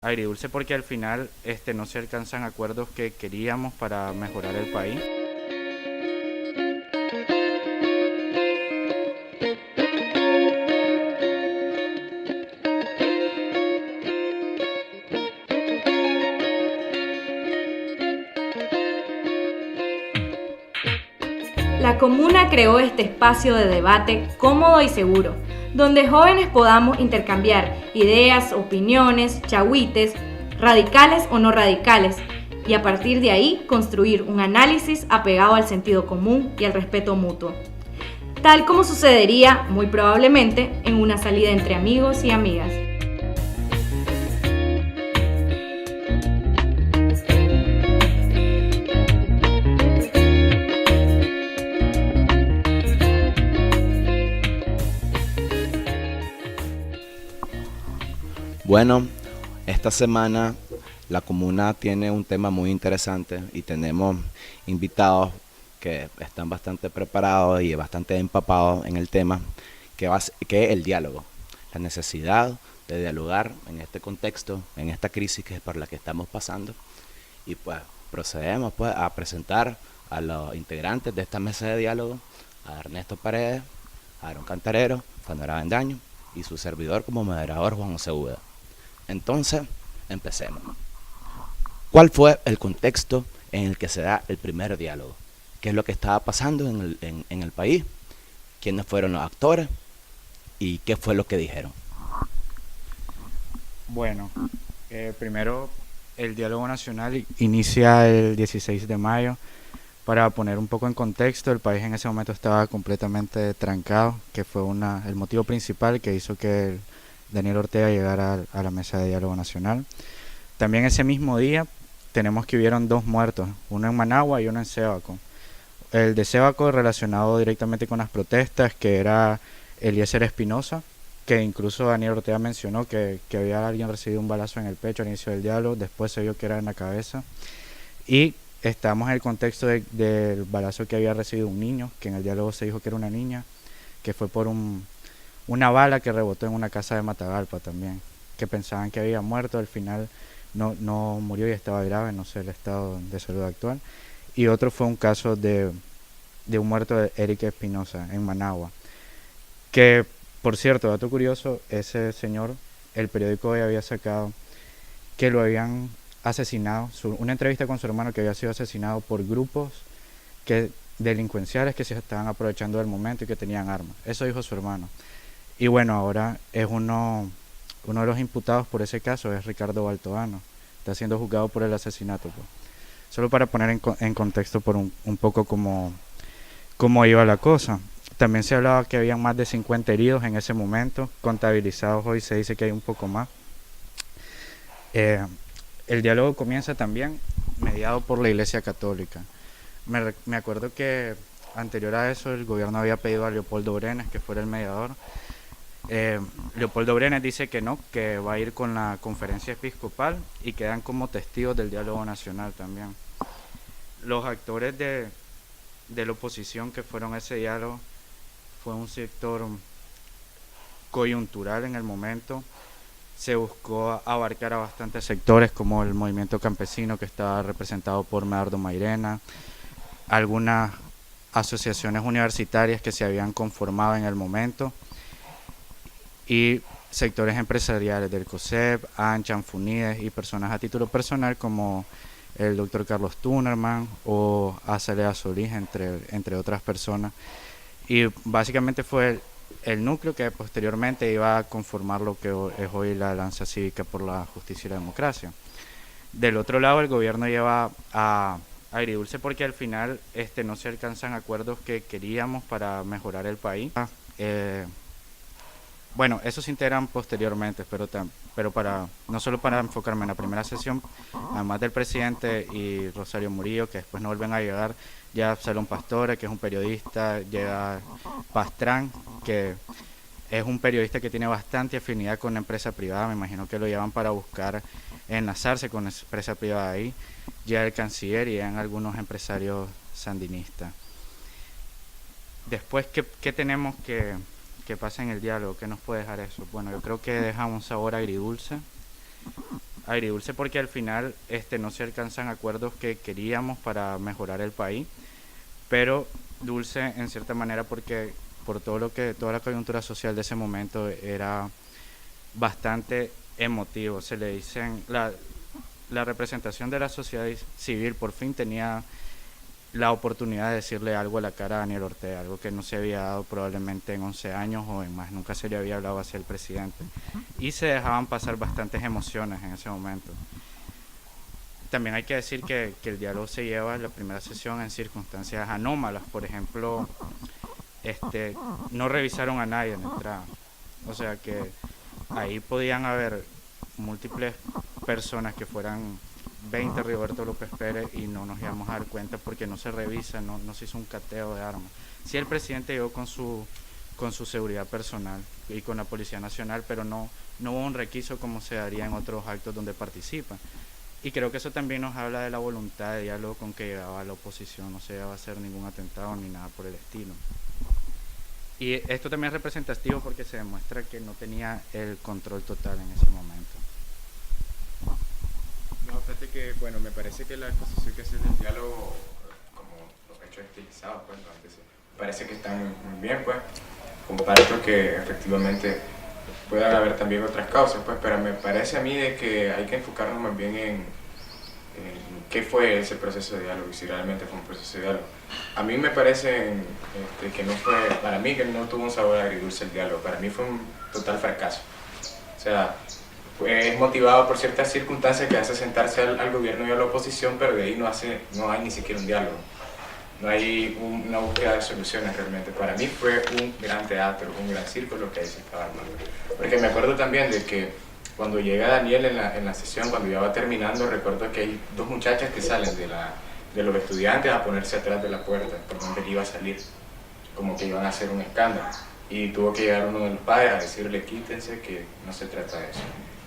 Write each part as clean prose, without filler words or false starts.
agridulce porque al final no se alcanzan acuerdos que queríamos para mejorar el país. La comuna creó este espacio de debate cómodo y seguro, donde jóvenes podamos intercambiar ideas, opiniones, chagüites, radicales o no radicales, y a partir de ahí construir un análisis apegado al sentido común y al respeto mutuo. Tal como sucedería, muy probablemente, en una salida entre amigos y amigas. Bueno, esta semana la comuna tiene un tema muy interesante y tenemos invitados que están bastante preparados y bastante empapados en el tema, que es el diálogo, la necesidad de dialogar en este contexto, en esta crisis que es por la que estamos pasando. Y pues procedemos pues a presentar a los integrantes de esta mesa de diálogo, a Ernesto Paredes, a Aaron Cantarero, Fanora Bendaño y su servidor como moderador Juan José Uda. Entonces, empecemos. ¿Cuál fue el contexto en el que se da el primer diálogo? ¿Qué es lo que estaba pasando en el país? ¿Quiénes fueron los actores? ¿Y qué fue lo que dijeron? Bueno, primero el diálogo nacional inicia el 16 de mayo. Para poner un poco en contexto, el país en ese momento estaba completamente trancado, que fue el motivo principal que hizo que Daniel Ortega llegara a la mesa de diálogo nacional. También ese mismo día tenemos que hubieron 2 muertos, uno en Managua y uno en Sébaco. El de Sébaco relacionado directamente con las protestas, que era Eliezer Espinosa, que incluso Daniel Ortega mencionó que había alguien recibido un balazo en el pecho al inicio del diálogo, después se vio que era en la cabeza. Y estamos en el contexto del balazo que había recibido un niño, que en el diálogo se dijo que era una niña, que fue por una bala que rebotó en una casa de Matagalpa también, que pensaban que había muerto, al final no murió y estaba grave, no sé el estado de salud actual. Y otro fue un caso de un muerto de Eric Espinosa en Managua, que por cierto, dato curioso, ese señor, el periódico hoy había sacado que lo habían asesinado, una entrevista con su hermano, que había sido asesinado por grupos delincuenciales que se estaban aprovechando del momento y que tenían armas. Eso dijo su hermano. Y bueno, ahora es uno de los imputados por ese caso, es Ricardo Baltoano. Está siendo juzgado por el asesinato. Pues. Solo para poner en contexto por un poco cómo iba la cosa. También se hablaba que había más de 50 heridos en ese momento, contabilizados hoy se dice que hay un poco más. El diálogo comienza también mediado por la Iglesia Católica. Me acuerdo que anterior a eso el gobierno había pedido a Leopoldo Brenes que fuera el mediador. Leopoldo Brenes dice que no, que va a ir con la conferencia episcopal y quedan como testigos del diálogo nacional también. Los actores de la oposición que fueron a ese diálogo fue un sector coyuntural en el momento. Se buscó abarcar a bastantes sectores como el movimiento campesino, que estaba representado por Medardo Mairena, algunas asociaciones universitarias que se habían conformado en el momento y sectores empresariales del COSEP, ANCHAN, FUNIDES y personas a título personal como el doctor Carlos Tunerman o Azalea Solís, entre otras personas. Y básicamente fue el núcleo que posteriormente iba a conformar lo que es hoy la Alianza Cívica por la Justicia y la Democracia. Del otro lado, el gobierno lleva a agridulce porque al final no se alcanzan acuerdos que queríamos para mejorar el país. Bueno, eso se integran posteriormente, pero no solo para enfocarme en la primera sesión, además del presidente y Rosario Murillo, que después no vuelven a llegar, ya Absalón Pastore, que es un periodista, llega Pastrán, que es un periodista que tiene bastante afinidad con la empresa privada, me imagino que lo llevan para buscar enlazarse con la empresa privada ahí, ya el canciller y llegan algunos empresarios sandinistas. Después, ¿qué tenemos que pasa en el diálogo? ¿Qué nos puede dejar eso? Bueno, yo creo que deja un sabor agridulce, agridulce porque al final no se alcanzan acuerdos que queríamos para mejorar el país, pero dulce en cierta manera porque por toda la coyuntura social de ese momento era bastante emotivo. Se le dicen, la representación de la sociedad civil por fin tenía la oportunidad de decirle algo a la cara a Daniel Ortega, algo que no se había dado probablemente en 11 años o en más, nunca se le había hablado hacia el presidente. Y se dejaban pasar bastantes emociones en ese momento. También hay que decir que el diálogo se lleva en la primera sesión en circunstancias anómalas. Por ejemplo, no revisaron a nadie en la entrada. O sea que ahí podían haber múltiples personas que fueran 20 Roberto López Pérez y no nos íbamos a dar cuenta porque no se revisa, no se hizo un cateo de armas. Sí, el presidente llegó con su seguridad personal y con la Policía Nacional, pero no hubo un requisito como se daría en otros actos donde participan. Y creo que eso también nos habla de la voluntad de diálogo con que llegaba la oposición, no se iba a hacer ningún atentado ni nada por el estilo. Y esto también es representativo porque se demuestra que no tenía el control total en ese momento. No, fíjate que, bueno, me parece que la exposición que hace del diálogo, como los hechos estilizados, pues, ¿no? Antes, me parece que están muy bien, pues. Comparto que efectivamente puede haber también otras causas, pues, pero me parece a mí de que hay que enfocarnos más bien en qué fue ese proceso de diálogo y si realmente fue un proceso de diálogo. A mí me parece que no fue, para mí que no tuvo un sabor agridulce el diálogo, para mí fue un total fracaso. O sea, es motivado por ciertas circunstancias que hace sentarse al gobierno y a la oposición, pero de ahí no hay ni siquiera un diálogo. No hay una búsqueda de soluciones realmente. Para mí fue un gran teatro, un gran circo lo que ahí se estaba armando. Porque me acuerdo también de que cuando llega Daniel en la sesión, cuando ya va terminando, recuerdo que hay dos muchachas que salen de los estudiantes a ponerse atrás de la puerta por donde él iba a salir, como que iban a hacer un escándalo. Y tuvo que llegar uno de los padres a decirle quítense, que no se trata de eso.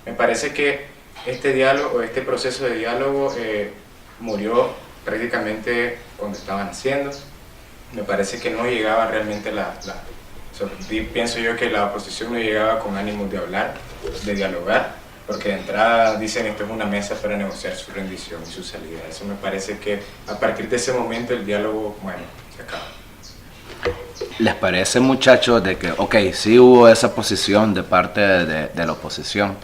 Me parece que este diálogo, este proceso de diálogo murió prácticamente cuando estaban haciendo. Me parece que no llegaba realmente pienso yo que la oposición no llegaba con ánimos de hablar, de dialogar, porque de entrada dicen esto es una mesa para negociar su rendición y su salida. Eso me parece que a partir de ese momento el diálogo, bueno, se acaba. ¿Les parece, muchachos, de que, ok, sí hubo esa posición de parte de la oposición,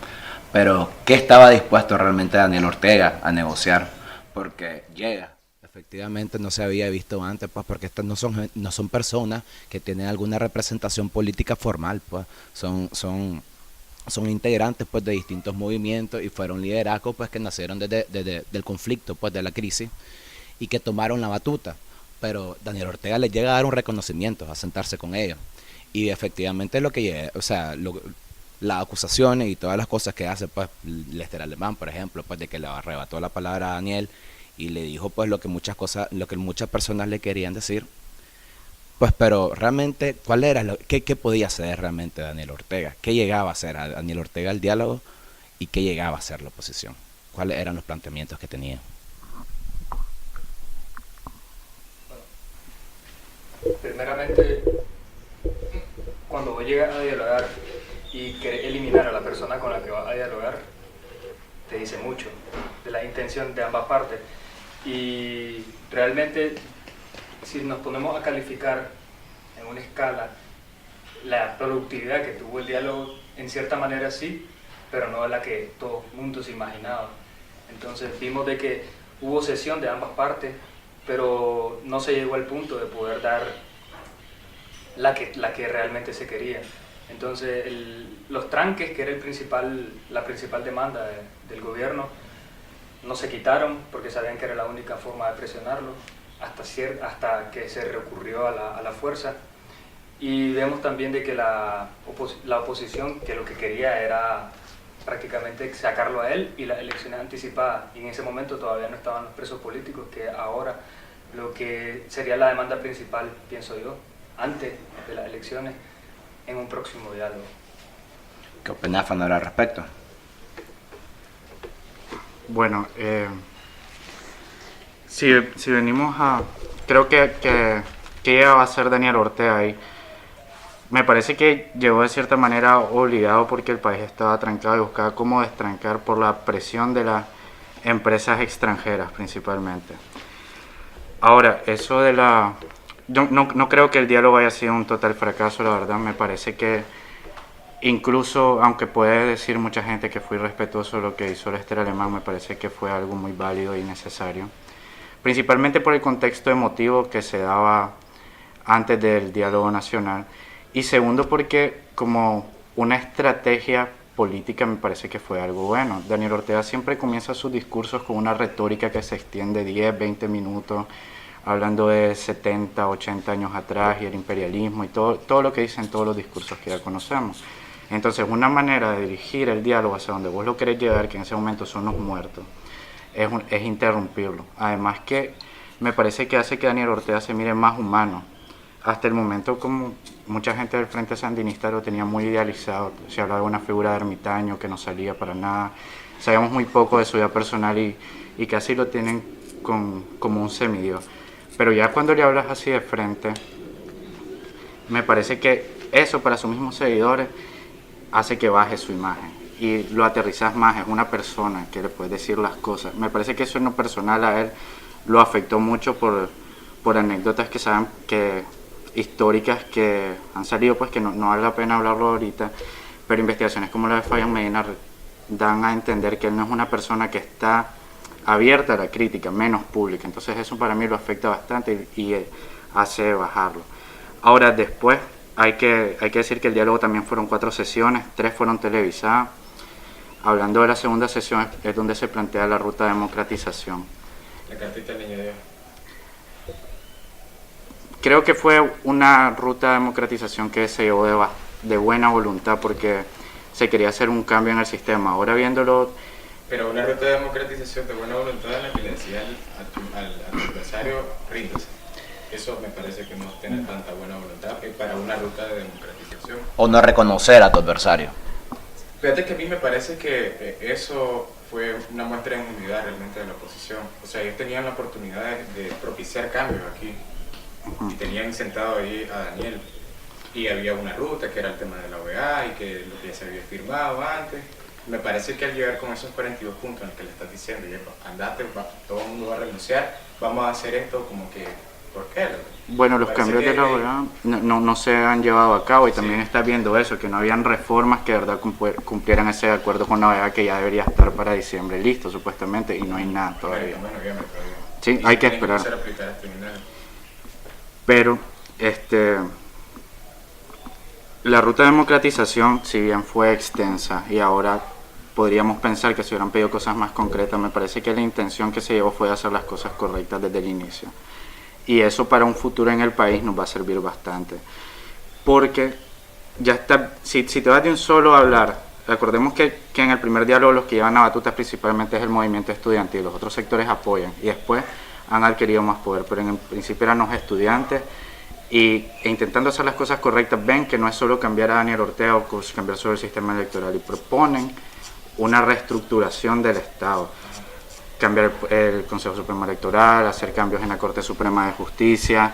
pero qué estaba dispuesto realmente Daniel Ortega a negociar? Porque llega. Efectivamente no se había visto antes, pues, porque estas no son personas que tienen alguna representación política formal, pues, son integrantes, pues, de distintos movimientos y fueron liderazgos, pues, que nacieron del conflicto, pues, de la crisis y que tomaron la batuta. Pero Daniel Ortega les llega a dar un reconocimiento, a sentarse con ellos. Y efectivamente lo que llega, o sea, las acusaciones y todas las cosas que hace, pues, Lester Alemán, por ejemplo, pues, de que le arrebató la palabra a Daniel y le dijo, pues, lo que muchas personas le querían decir, pues, pero realmente, qué podía hacer realmente Daniel Ortega? ¿Qué llegaba a hacer a Daniel Ortega el diálogo y qué llegaba a hacer la oposición? ¿Cuáles eran los planteamientos que tenía? Primeramente, cuando vos llegas a dialogar y querés eliminar a la persona con la que vas a dialogar, te dice mucho de la intención de ambas partes. Y realmente, si nos ponemos a calificar en una escala la productividad que tuvo el diálogo, en cierta manera sí, pero no es la que todo el mundo se imaginaba. Entonces vimos de que hubo cesión de ambas partes, pero no se llegó al punto de poder dar la que realmente se quería. Entonces los tranques, que era la principal demanda del gobierno, no se quitaron porque sabían que era la única forma de presionarlo hasta que se recurrió a la fuerza. Y vemos también de que la oposición, que lo que quería era prácticamente sacarlo a él y las elecciones anticipadas, y en ese momento todavía no estaban los presos políticos, que ahora lo que sería la demanda principal, pienso yo, antes de las elecciones, en un próximo diálogo. ¿Qué opinás, Fanor, al respecto? Bueno, si venimos a... Creo que llegaba a ser Daniel Ortega ahí. Me parece que llegó de cierta manera obligado porque el país estaba trancado y buscaba cómo destrancar por la presión de las empresas extranjeras principalmente. Ahora, eso de la... Yo no creo que el diálogo haya sido un total fracaso, la verdad. Me parece que incluso, aunque puede decir mucha gente que fue irrespetuoso lo que hizo Lester Alemán, me parece que fue algo muy válido y necesario. Principalmente por el contexto emotivo que se daba antes del diálogo nacional. Y segundo, porque como una estrategia política me parece que fue algo bueno. Daniel Ortega siempre comienza sus discursos con una retórica que se extiende 10, 20 minutos, hablando de 70, 80 años atrás y el imperialismo y todo lo que dicen todos los discursos que ya conocemos. Entonces, una manera de dirigir el diálogo hacia donde vos lo querés llevar, que en ese momento son los muertos, es interrumpirlo. Además que me parece que hace que Daniel Ortega se mire más humano. Hasta el momento, como mucha gente del Frente Sandinista lo tenía muy idealizado, se hablaba de una figura de ermitaño que no salía para nada, sabíamos muy poco de su vida personal y casi lo tienen como un semidios. Pero ya cuando le hablas así de frente, me parece que eso para sus mismos seguidores hace que baje su imagen y lo aterrizas más, es una persona que le puedes decir las cosas. Me parece que eso en lo personal a él lo afectó mucho por anécdotas que saben que históricas que han salido, pues que no vale la pena hablarlo ahorita, pero investigaciones como la de Fabián Medina dan a entender que él no es una persona que está abierta a la crítica, menos pública. Entonces eso para mí lo afecta bastante y hace bajarlo. Ahora después hay que decir que el diálogo también fueron 4 sesiones, 3 fueron televisadas. Hablando de la segunda sesión es donde se plantea la ruta de democratización. La cartita del niño Dios. Creo que fue una ruta de democratización que se llevó de buena voluntad porque se quería hacer un cambio en el sistema. Ahora viéndolo... Pero una ruta de democratización de buena voluntad en la que le decía al adversario, ríndase. Eso me parece que no tiene tanta buena voluntad que para una ruta de democratización. O no reconocer a tu adversario. Fíjate que a mí me parece que eso fue una muestra de unidad realmente de la oposición. O sea, ellos tenían la oportunidad de propiciar cambios aquí. Y tenían sentado ahí a Daniel. Y había una ruta que era el tema de la OEA y que lo que ya se había firmado antes. Me parece que al llegar con esos 42 puntos en los que le estás diciendo, ya, andate, todo el mundo va a renunciar, vamos a hacer esto como que, ¿por qué? Bueno, los cambios de la OEA no se han llevado a cabo y también estás viendo eso, que no habían reformas que de verdad cumplieran ese acuerdo con la OEA que ya debería estar para diciembre listo supuestamente y no hay nada todavía. Bueno, noviembre todavía. Sí, hay que esperar. Pero la ruta de democratización, si bien fue extensa y ahora podríamos pensar que se hubieran pedido cosas más concretas, me parece que la intención que se llevó fue hacer las cosas correctas desde el inicio. Y eso para un futuro en el país nos va a servir bastante. Porque ya está, si te vas de un solo a hablar, recordemos que en el primer diálogo los que llevan la batuta principalmente es el movimiento estudiantil, los otros sectores apoyan y después han adquirido más poder, pero en el principio eran los estudiantes e intentando hacer las cosas correctas ven que no es solo cambiar a Daniel Ortega o cambiar solo el sistema electoral y proponen una reestructuración del Estado, cambiar el Consejo Supremo Electoral, hacer cambios en la Corte Suprema de Justicia,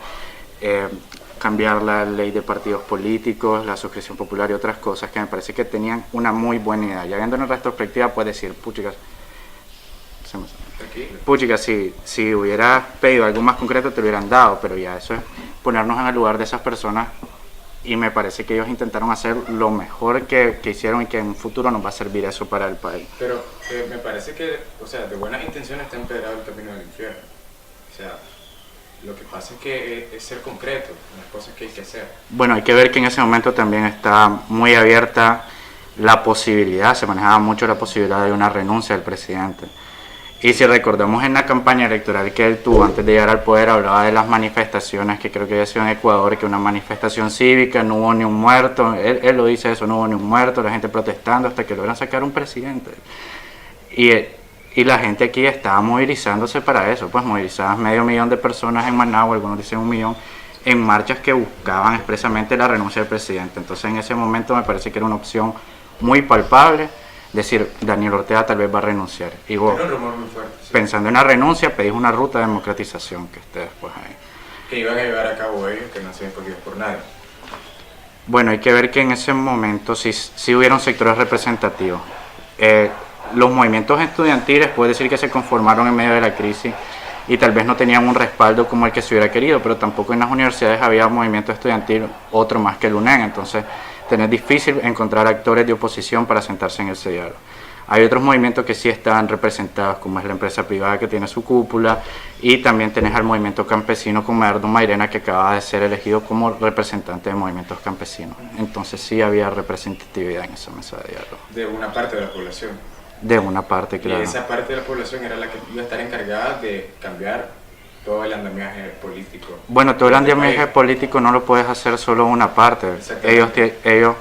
cambiar la ley de partidos políticos, la suscripción popular y otras cosas que me parece que tenían una muy buena idea. Ya viendo en retrospectiva puedes decir, puchica, si hubieras pedido algo más concreto te lo hubieran dado, pero ya eso es ponernos en el lugar de esas personas y me parece que ellos intentaron hacer lo mejor que hicieron y que en un futuro nos va a servir eso para el país. Pero me parece que, o sea, de buenas intenciones está empedrado el camino del infierno. O sea, lo que pasa es que es ser concreto en las cosas que hay que hacer. Bueno, hay que ver que en ese momento también está muy abierta la posibilidad, se manejaba mucho la posibilidad de una renuncia del presidente. Y si recordamos en la campaña electoral que él tuvo antes de llegar al poder, hablaba de las manifestaciones que creo que había sido en Ecuador, que una manifestación cívica, no hubo ni un muerto, él lo dice eso, no hubo ni un muerto, la gente protestando hasta que logran sacar un presidente. Y la gente aquí estaba movilizándose para eso, pues movilizadas 500,000 de personas en Managua, algunos dicen 1 millón, en marchas que buscaban expresamente la renuncia del presidente. Entonces en ese momento me parece que era una opción muy palpable, decir, Daniel Ortega tal vez va a renunciar. Y vos, era un rumor muy fuerte, sí. Pensando en la renuncia, pedís una ruta de democratización que esté después ahí. Que iban a llevar a cabo ellos, que no se habían escogido por nadie. Bueno, hay que ver que en ese momento sí hubieron sectores representativos. Los movimientos estudiantiles puede decir que se conformaron en medio de la crisis y tal vez no tenían un respaldo como el que se hubiera querido, pero tampoco en las universidades había movimiento estudiantil otro más que el UNED, entonces es difícil encontrar actores de oposición para sentarse en ese diálogo. Hay otros movimientos que sí están representados, como es la empresa privada que tiene su cúpula, y también tenés al movimiento campesino como Eduardo Mairena, que acaba de ser elegido como representante de movimientos campesinos. Entonces sí había representatividad en esa mesa de diálogo. De una parte de la población. De una parte, claro. Y esa parte de la población era la que iba a estar encargada de cambiar todo el andamiaje político. Bueno, todo el andamiaje político no lo puedes hacer solo una parte. Ellos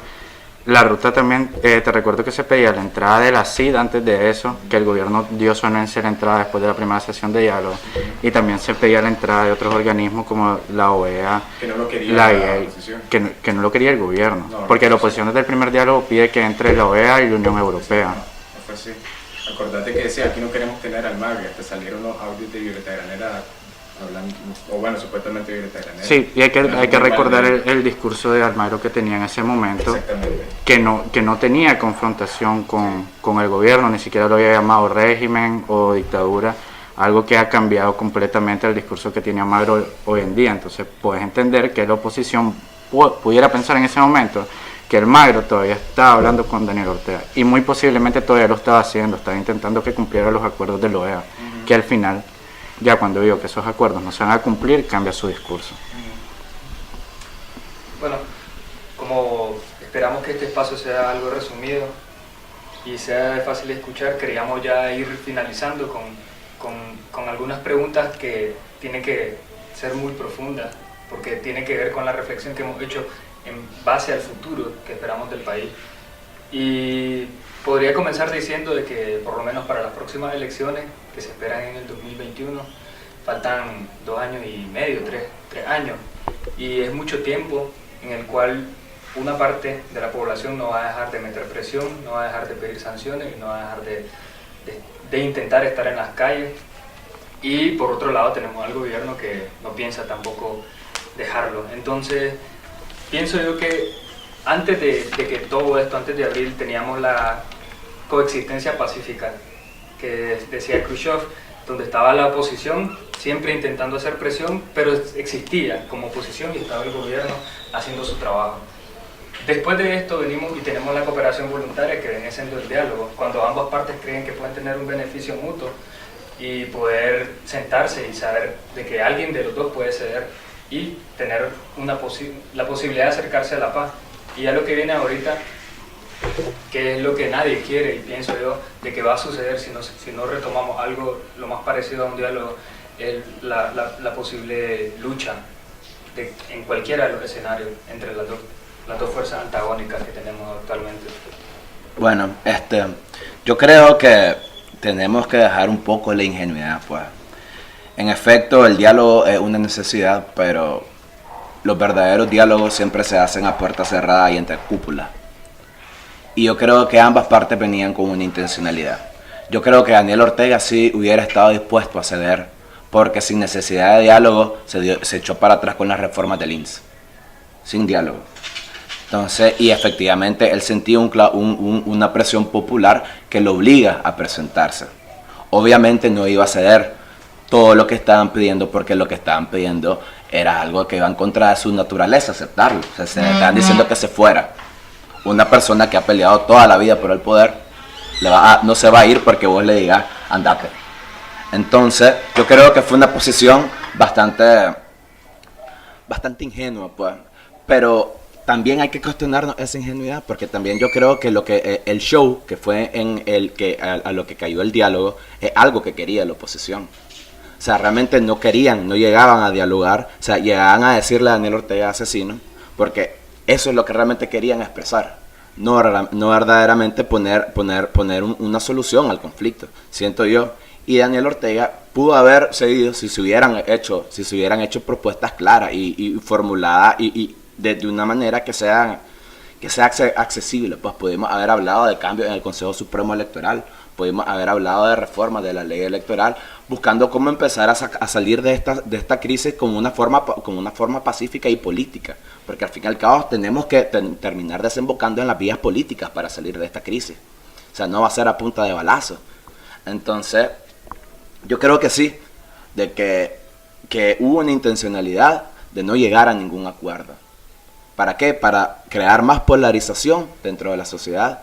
la ruta también, te recuerdo que se pedía la entrada de la CID antes de eso, que el gobierno dio su anuencia de la entrada después de la primera sesión de diálogo, y también se pedía la entrada de otros organismos como la OEA, que no lo quería la la IEA, oposición. que no lo quería el gobierno, No, porque la oposición desde el primer diálogo pide que entre la OEA y la Unión Europea. No fue así. Acordate que decía, aquí no queremos tener al MAG, hasta salieron los audios de Violeta Granera hablando, o bueno, supuestamente Violeta Granera. Sí, y hay que recordar el discurso de Almagro que tenía en ese momento, que no tenía confrontación con el gobierno, ni siquiera lo había llamado régimen o dictadura, algo que ha cambiado completamente el discurso que tiene Almagro hoy en día. Entonces puedes entender que la oposición pudiera pensar en ese momento que Almagro todavía estaba hablando con Daniel Ortega, y muy posiblemente todavía lo estaba haciendo, estaba intentando que cumpliera los acuerdos de la OEA, que al final, ya cuando vio que esos acuerdos no se van a cumplir, cambia su discurso. Bueno, como esperamos que este espacio sea algo resumido y sea fácil de escuchar, queríamos ya ir finalizando con algunas preguntas que tienen que ser muy profundas, porque tienen que ver con la reflexión que hemos hecho en base al futuro que esperamos del país. Y podría comenzar diciendo de que por lo menos para las próximas elecciones que se esperan en el 2021 faltan 2 años y medio, 3 años, y es mucho tiempo en el cual una parte de la población no va a dejar de meter presión, no va a dejar de pedir sanciones, no va a dejar de intentar estar en las calles, y por otro lado tenemos al gobierno que no piensa tampoco dejarlo. Entonces pienso yo que antes de que todo esto, antes de abril, teníamos la coexistencia pacífica que decía Khrushchev, donde estaba la oposición siempre intentando hacer presión, pero existía como oposición y estaba el gobierno haciendo su trabajo. Después de esto venimos y tenemos la cooperación voluntaria, que viene siendo el diálogo, cuando ambas partes creen que pueden tener un beneficio mutuo y poder sentarse y saber de que alguien de los dos puede ceder y tener la posibilidad de acercarse a la paz. Y ya lo que viene ahorita, que es lo que nadie quiere, y pienso yo, de que va a suceder si no retomamos algo lo más parecido a un diálogo, es la posible lucha en cualquiera de los escenarios entre las dos fuerzas antagónicas que tenemos actualmente. Bueno, yo creo que tenemos que dejar un poco la ingenuidad, pues. En efecto, el diálogo es una necesidad, pero los verdaderos diálogos siempre se hacen a puerta cerrada y entre cúpula. Y yo creo que ambas partes venían con una intencionalidad. Yo creo que Daniel Ortega sí hubiera estado dispuesto a ceder, porque sin necesidad de diálogo se echó para atrás con las reformas del INSS. Sin diálogo. Entonces, y efectivamente él sentía una presión popular que lo obliga a presentarse. Obviamente no iba a ceder todo lo que estaban pidiendo, porque lo que estaban pidiendo era algo que iba en contra de su naturaleza, aceptarlo. O sea, se estaban diciendo que se fuera. Una persona que ha peleado toda la vida por el poder no se va a ir porque vos le digas andate. Entonces yo creo que fue una posición bastante ingenua, pues. Pero también hay que cuestionarnos esa ingenuidad, porque también yo creo que el show que fue en el que a lo que cayó el diálogo es algo que quería la oposición. O sea, realmente no llegaban a dialogar, o sea, llegaban a decirle a Daniel Ortega asesino, porque eso es lo que realmente querían expresar, no verdaderamente poner una solución al conflicto, siento yo. Y Daniel Ortega pudo haber cedido si se hubieran hecho propuestas claras y formuladas y de una manera que sea accesible. Pues pudimos haber hablado de cambio en el Consejo Supremo Electoral, pudimos haber hablado de reformas de la ley electoral, buscando cómo empezar a salir de esta crisis como una forma pacífica y política, porque al fin y al cabo tenemos que terminar desembocando en las vías políticas para salir de esta crisis. O sea, no va a ser a punta de balazo. Entonces, yo creo que sí, de que hubo una intencionalidad de no llegar a ningún acuerdo. ¿Para qué? Para crear más polarización dentro de la sociedad,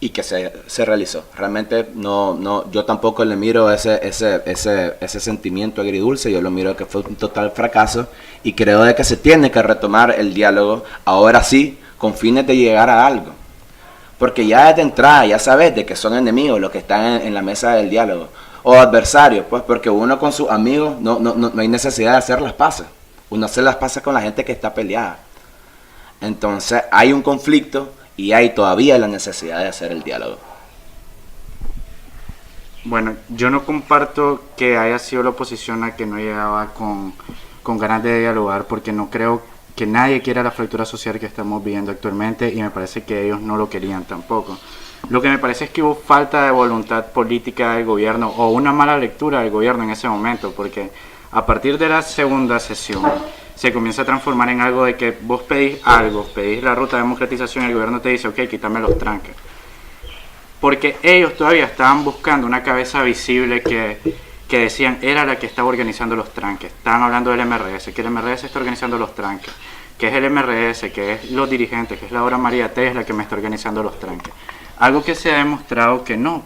y que se realizó. Realmente yo tampoco le miro ese sentimiento agridulce, yo lo miro que fue un total fracaso, y creo de que se tiene que retomar el diálogo, ahora sí, con fines de llegar a algo. Porque ya desde entrada, ya sabes de que son enemigos los que están en la mesa del diálogo, o adversarios, pues, porque uno con sus amigos no hay necesidad de hacer las paces. Uno hace las paces con la gente que está peleada. Entonces hay un conflicto y hay todavía la necesidad de hacer el diálogo. Bueno, yo no comparto que haya sido la oposición la que no llegaba con ganas de dialogar, porque no creo que nadie quiera la fractura social que estamos viviendo actualmente, y me parece que ellos no lo querían tampoco. Lo que me parece es que hubo falta de voluntad política del gobierno, o una mala lectura del gobierno en ese momento, porque a partir de la segunda sesión se comienza a transformar en algo de que vos pedís algo, pedís la ruta de democratización y el gobierno te dice, ok, quítame los tranques. Porque ellos todavía estaban buscando una cabeza visible que decían era la que estaba organizando los tranques. Estaban hablando del MRS, que el MRS está organizando los tranques, que es el MRS, que es los dirigentes, que es la obra María T, es la que me está organizando los tranques. Algo que se ha demostrado que no.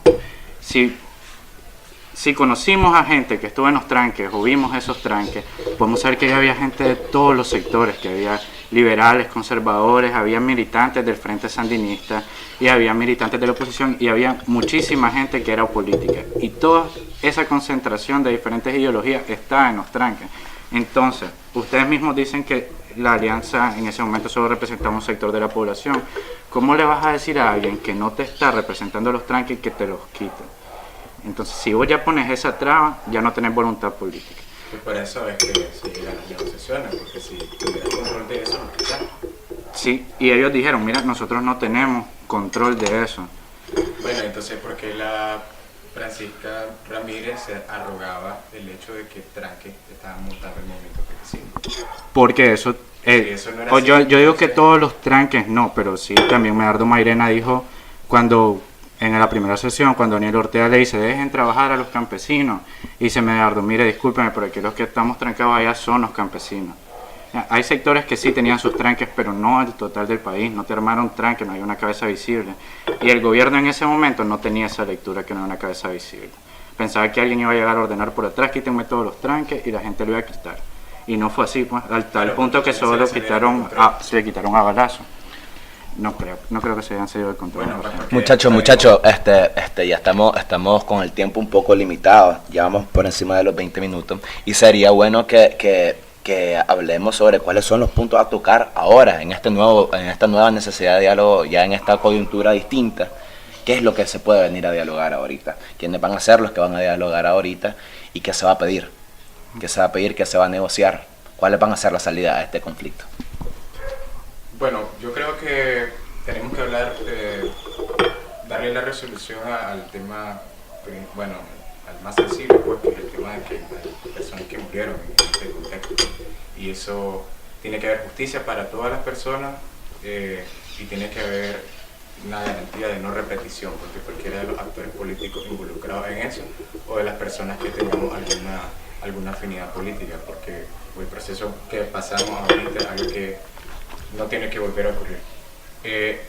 Si conocimos a gente que estuvo en los tranques o vimos esos tranques, podemos saber que había gente de todos los sectores, que había liberales, conservadores, había militantes del Frente Sandinista y había militantes de la oposición y había muchísima gente que era política. Y toda esa concentración de diferentes ideologías está en los tranques. Entonces, ustedes mismos dicen que la alianza en ese momento solo representaba un sector de la población. ¿Cómo le vas a decir a alguien que no te está representando los tranques que te los quite? Entonces, si vos ya pones esa traba, ya no tenés voluntad política. Y por eso es que se llegan las negociaciones, porque si tuvieras control de eso, no quizás. Sí, y ellos dijeron, mira, nosotros no tenemos control de eso. Bueno, entonces, ¿por qué la Francisca Ramírez se arrogaba el hecho de que tranque estaba montando el movimiento campesino? Porque eso... eso no era yo así, digo que todos los tranques no, pero sí, también Medardo Mairena dijo cuando... En la primera sesión, cuando Daniel Ortega le dice, dejen trabajar a los campesinos, y dice Medardo, mire, discúlpeme, pero aquí los que estamos trancados allá son los campesinos. Hay sectores que sí tenían sus tranques, pero no el total del país, no te armaron tranques, no hay una cabeza visible. Y el gobierno en ese momento no tenía esa lectura que no hay una cabeza visible. Pensaba que alguien iba a llegar a ordenar por atrás, quítenme todos los tranques, y la gente lo iba a quitar. Y no fue así, pues, al tal punto que solo se le quitaron a balazo. No creo que se hayan seguido el control. Bueno, Muchachos, ya estamos con el tiempo un poco limitado, ya vamos por encima de los 20 minutos, y sería bueno que hablemos sobre cuáles son los puntos a tocar ahora, en esta nueva necesidad de diálogo, ya en esta coyuntura distinta. ¿Qué es lo que se puede venir a dialogar ahorita? ¿Quiénes van a ser los que van a dialogar ahorita? ¿Y qué se va a pedir? ¿Qué se va a pedir? ¿Qué se va a negociar? ¿Cuáles van a ser las salidas a este conflicto? Bueno, yo creo que tenemos que hablar, darle la resolución al tema, bueno, al más sensible, pues, que es el tema de que las personas que murieron en este contexto. Y eso tiene que haber justicia para todas las personas, y tiene que haber una garantía de no repetición, porque cualquiera de los actores políticos involucrados en eso, o de las personas que tengamos alguna afinidad política, porque el proceso que pasamos ahorita es algo que no tiene que volver a ocurrir.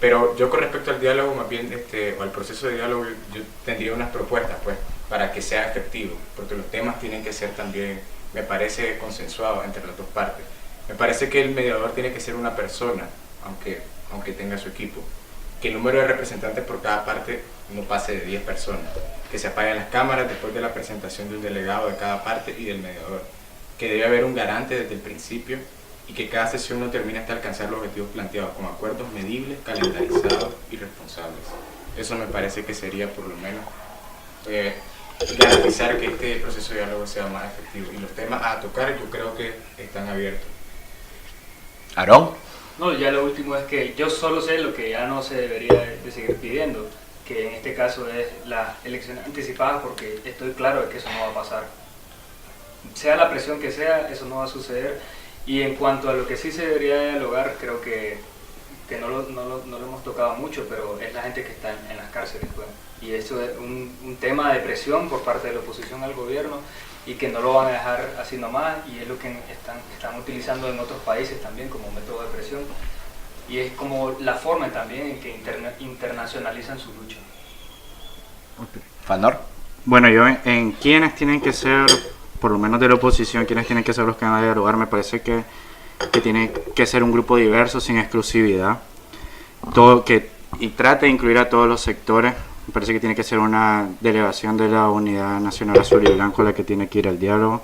Pero yo con respecto al diálogo, más bien, o al proceso de diálogo, yo tendría unas propuestas, pues, para que sea efectivo, porque los temas tienen que ser también, me parece, consensuados entre las dos partes. Me parece que el mediador tiene que ser una persona, aunque tenga su equipo, que el número de representantes por cada parte no pase de 10 personas, que se apaguen las cámaras después de la presentación del delegado de cada parte y del mediador, que debe haber un garante desde el principio, y que cada sesión no termine hasta alcanzar los objetivos planteados con acuerdos medibles, calendarizados y responsables. Eso me parece que sería por lo menos garantizar que este proceso de diálogo sea más efectivo. Y los temas a tocar yo creo que están abiertos. ¿Aarón? No, ya lo último es que yo solo sé lo que ya no se debería de seguir pidiendo. que en este caso es las elecciones anticipadas, porque estoy claro de que eso no va a pasar. Sea la presión que sea, eso no va a suceder. Y en cuanto a lo que sí se debería dialogar, creo que no lo hemos tocado mucho, pero es la gente que está en las cárceles, pues. Y eso es un tema de presión por parte de la oposición al gobierno, y que no lo van a dejar así nomás, y es lo que están utilizando en otros países también como método de presión, y es como la forma también en que internacionalizan su lucha. Fanor. Bueno, yo en quienes tienen que ser, por lo menos de la oposición, quienes tienen que ser los que van a dialogar, me parece que tiene que ser un grupo diverso, sin exclusividad, y trate de incluir a todos los sectores. Me parece que tiene que ser una delegación de la Unidad Nacional Azul y Blanco la que tiene que ir al diálogo.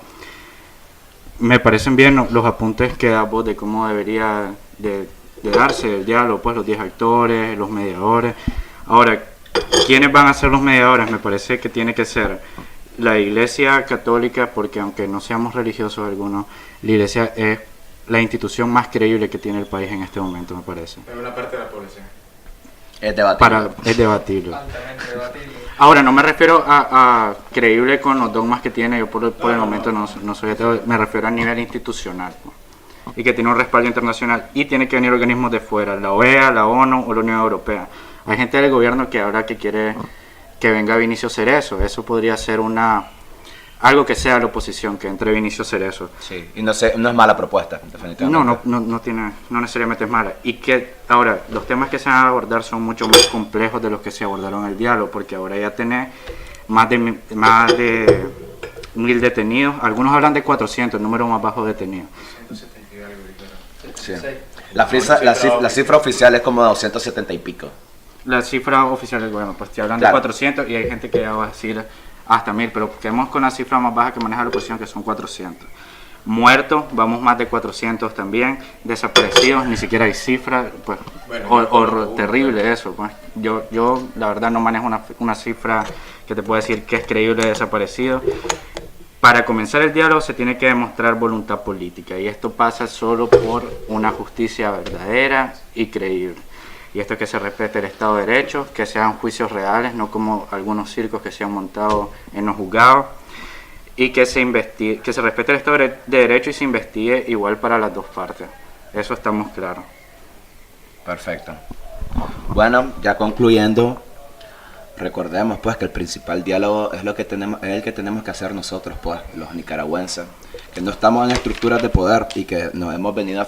Me parecen bien los apuntes que das vos de cómo debería de darse el diálogo, pues los 10 actores, los mediadores. Ahora, ¿quiénes van a ser los mediadores? Me parece que tiene que ser la Iglesia Católica, porque aunque no seamos religiosos algunos, la Iglesia es la institución más creíble que tiene el país en este momento, me parece. Es una parte de la población. Es debatible. Es debatible. Altamente debatible. Ahora, no me refiero a creíble con los dogmas que tiene, yo por el momento no soy ateo, me refiero a nivel institucional, ¿no? Y que tiene un respaldo internacional, y tiene que venir organismos de fuera, la OEA, la ONU o la Unión Europea. Hay gente del gobierno que ahora que quiere que venga Vinicio Cerezo, eso podría ser algo que sea la oposición, que entre Vinicio Cerezo. Sí, y no es mala propuesta, definitivamente. No necesariamente es mala. Y que ahora, los temas que se van a abordar son mucho más complejos de los que se abordaron en el diálogo, porque ahora ya tenés más de 1.000 detenidos, algunos hablan de 400, el número más bajo de detenidos. 170 y algo, dijeron. Sí. La cifra oficial es como 270 y pico. La cifra oficial del gobierno, pues te hablan de 400 y hay gente que ya va a decir hasta 1.000, pero quedemos con la cifra más baja que maneja la oposición, que son 400. Muertos, vamos más de 400 también. Desaparecidos, ni siquiera hay cifra, pues, terrible eso. Pues. Yo la verdad no manejo una cifra que te pueda decir que es creíble de desaparecidos. Para comenzar el diálogo se tiene que demostrar voluntad política, y esto pasa solo por una justicia verdadera y creíble. Y esto es que se respete el Estado de Derecho, que sean juicios reales, no como algunos circos que se han montado en los juzgados, y que se respete el Estado de Derecho y se investigue igual para las dos partes. Eso estamos claros. Perfecto. Bueno, ya concluyendo, recordemos pues que el principal diálogo es el que tenemos que hacer nosotros, pues, los nicaragüenses, que no estamos en estructuras de poder y que nos hemos venido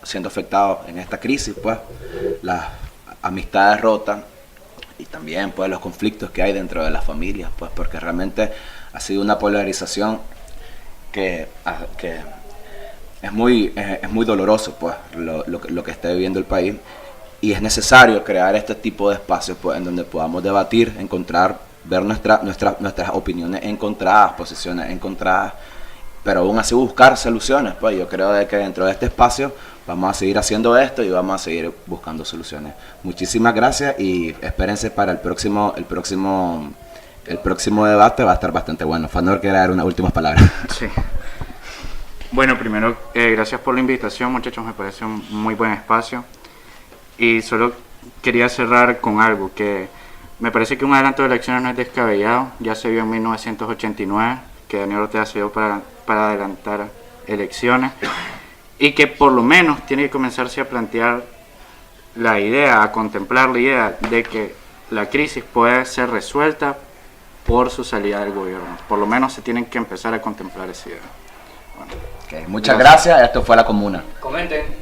siendo afectados en esta crisis, pues, las amistades rotas y también pues los conflictos que hay dentro de las familias, pues, porque realmente ha sido una polarización que es muy doloroso, pues, lo que está viviendo el país. Y es necesario crear este tipo de espacios, pues, en donde podamos debatir, ver nuestras opiniones encontradas, posiciones encontradas, pero aún así buscar soluciones. Pues yo creo de que dentro de este espacio vamos a seguir haciendo esto y vamos a seguir buscando soluciones. Muchísimas gracias y espérense para el próximo debate, va a estar bastante bueno. Fanor, quiere dar unas últimas palabras. Sí. Bueno, primero, gracias por la invitación, muchachos, me parece un muy buen espacio. Y solo quería cerrar con algo, que me parece que un adelanto de elecciones no es descabellado. Ya se vio en 1989 que Daniel Ortega se dio para adelantar elecciones, y que por lo menos tiene que comenzarse a plantear a contemplar la idea de que la crisis puede ser resuelta por su salida del gobierno. Por lo menos se tienen que empezar a contemplar esa idea. Bueno, Muchas gracias, esto fue La Comuna. Comenten.